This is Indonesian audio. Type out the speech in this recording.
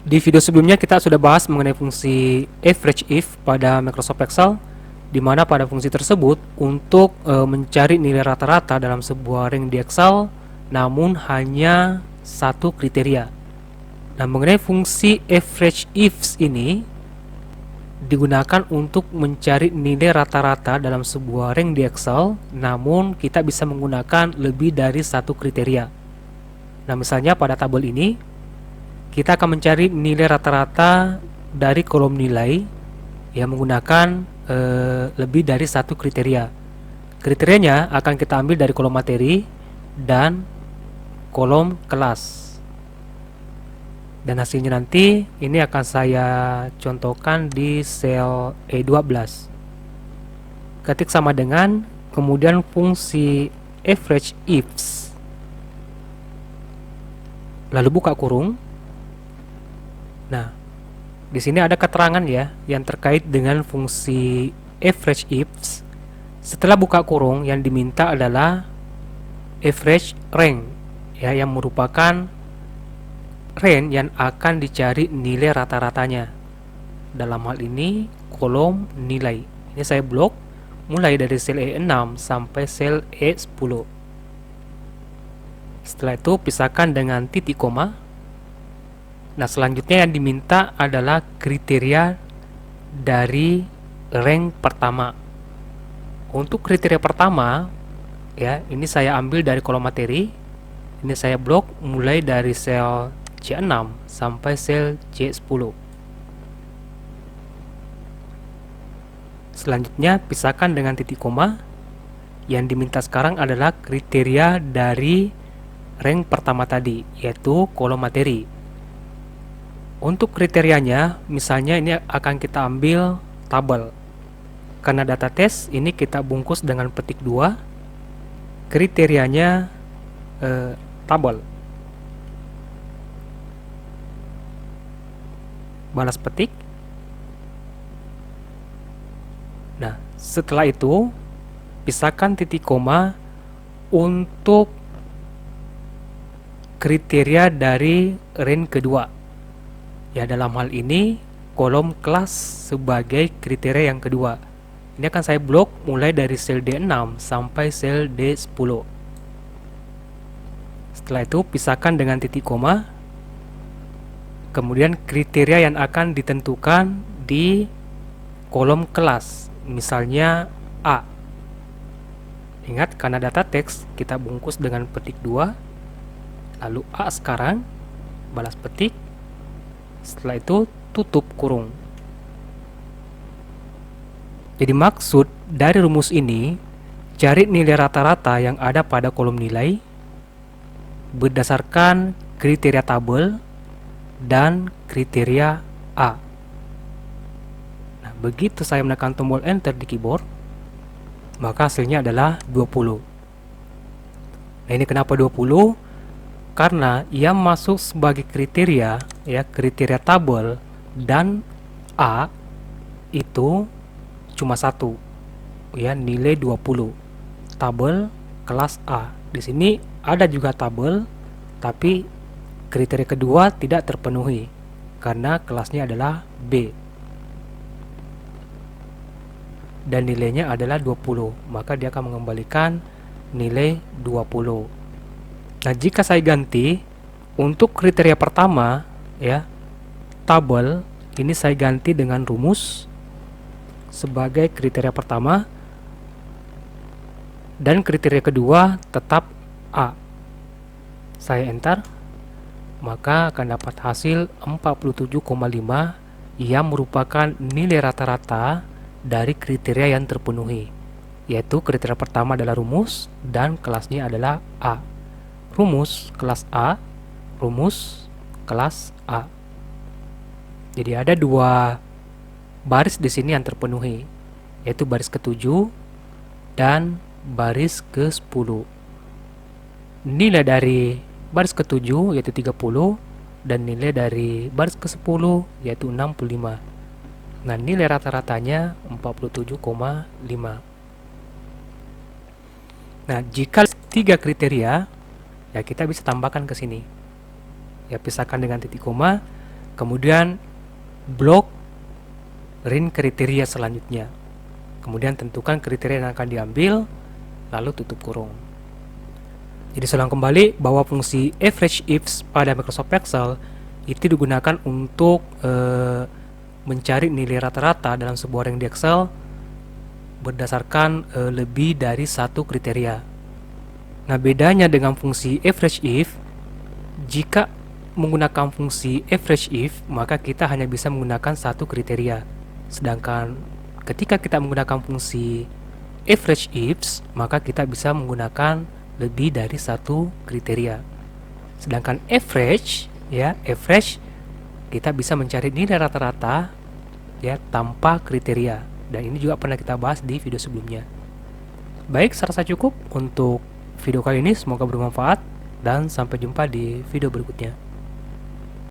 Di video sebelumnya kita sudah bahas mengenai fungsi average if pada Microsoft Excel, di mana pada fungsi tersebut untuk mencari nilai rata-rata dalam sebuah ring di Excel, namun hanya satu kriteria. Nah, mengenai fungsi average if ini digunakan untuk mencari nilai rata-rata dalam sebuah ring di Excel, namun kita bisa menggunakan lebih dari satu kriteria. Nah, misalnya pada tabel ini kita akan mencari nilai rata-rata dari kolom nilai yang menggunakan lebih dari satu kriteria. Kriterianya akan kita ambil dari kolom materi dan kolom kelas. Dan hasilnya nanti ini akan saya contohkan di sel E12. Ketik sama dengan, kemudian fungsi average ifs, lalu buka kurung. Nah, di sini ada keterangan ya yang terkait dengan fungsi average ifs. Setelah buka kurung, yang diminta adalah average range ya, yang merupakan range yang akan dicari nilai rata-ratanya. Dalam hal ini kolom nilai. Ini saya blok mulai dari sel E6 sampai sel E10. Setelah itu pisahkan dengan titik koma. Nah, selanjutnya yang diminta adalah kriteria dari rank pertama. Untuk kriteria pertama, ya, ini saya ambil dari kolom materi. Ini saya blok mulai dari sel C6 sampai sel C10. Selanjutnya pisahkan dengan titik koma. Yang diminta sekarang adalah kriteria dari rank pertama tadi, yaitu kolom materi. Untuk kriterianya, misalnya ini akan kita ambil tabel. Karena data test ini kita bungkus dengan petik 2. Kriterianya tabel. Balas petik. Nah, setelah itu pisahkan titik koma untuk kriteria dari range kedua. Ya, dalam hal ini kolom kelas sebagai kriteria yang kedua. Ini akan saya blok mulai dari sel D6 sampai sel D10. Setelah itu pisahkan dengan titik koma. Kemudian kriteria yang akan ditentukan di kolom kelas, misalnya A. Ingat, karena data teks kita bungkus dengan petik 2. Lalu A sekarang, balas petik. Setelah itu tutup kurung. Jadi maksud dari rumus ini, cari nilai rata-rata yang ada pada kolom nilai berdasarkan kriteria tabel dan kriteria A. Nah, begitu saya menekan tombol enter di keyboard, maka hasilnya adalah 20. Nah, ini kenapa 20? Karena ia masuk sebagai kriteria ya, kriteria tabel dan A itu cuma satu ya, nilai 20. Tabel kelas A. Di sini ada juga tabel, tapi kriteria kedua tidak terpenuhi karena kelasnya adalah B. Dan nilainya adalah 20, maka dia akan mengembalikan nilai 20. Nah, jika saya ganti untuk kriteria pertama ya, tabel, ini saya ganti dengan rumus sebagai kriteria pertama, dan kriteria kedua tetap A. Saya enter, maka akan dapat hasil 47,5 yang merupakan nilai rata-rata dari kriteria yang terpenuhi, yaitu kriteria pertama adalah rumus dan kelasnya adalah A. Rumus kelas A, rumus kelas A. Jadi ada dua baris di sini yang terpenuhi, yaitu baris ke-7 dan baris ke-10. Nilai dari baris ke-7 yaitu 30 dan nilai dari baris ke-10 yaitu 65. Nah, nilai rata-ratanya 47,5. Nah, jika 3 kriteria, ya kita bisa tambahkan ke sini. Ya, pisahkan dengan titik koma. kemudian blok ring kriteria selanjutnya. Kemudian tentukan kriteria yang akan diambil, lalu tutup kurung. Jadi saya ulang kembali bahwa fungsi average if pada Microsoft Excel itu digunakan untuk mencari nilai rata-rata dalam sebuah ring di Excel berdasarkan lebih dari satu kriteria. Nah, bedanya dengan fungsi average if, jika menggunakan fungsi average if, maka kita hanya bisa menggunakan satu kriteria. Sedangkan ketika kita menggunakan fungsi average ifs, maka kita bisa menggunakan lebih dari satu kriteria. Sedangkan average, ya, average kita bisa mencari nilai rata-rata ya tanpa kriteria. Dan ini juga pernah kita bahas di video sebelumnya. Baik, saya rasa cukup untuk video kali ini, semoga bermanfaat dan sampai jumpa di video berikutnya.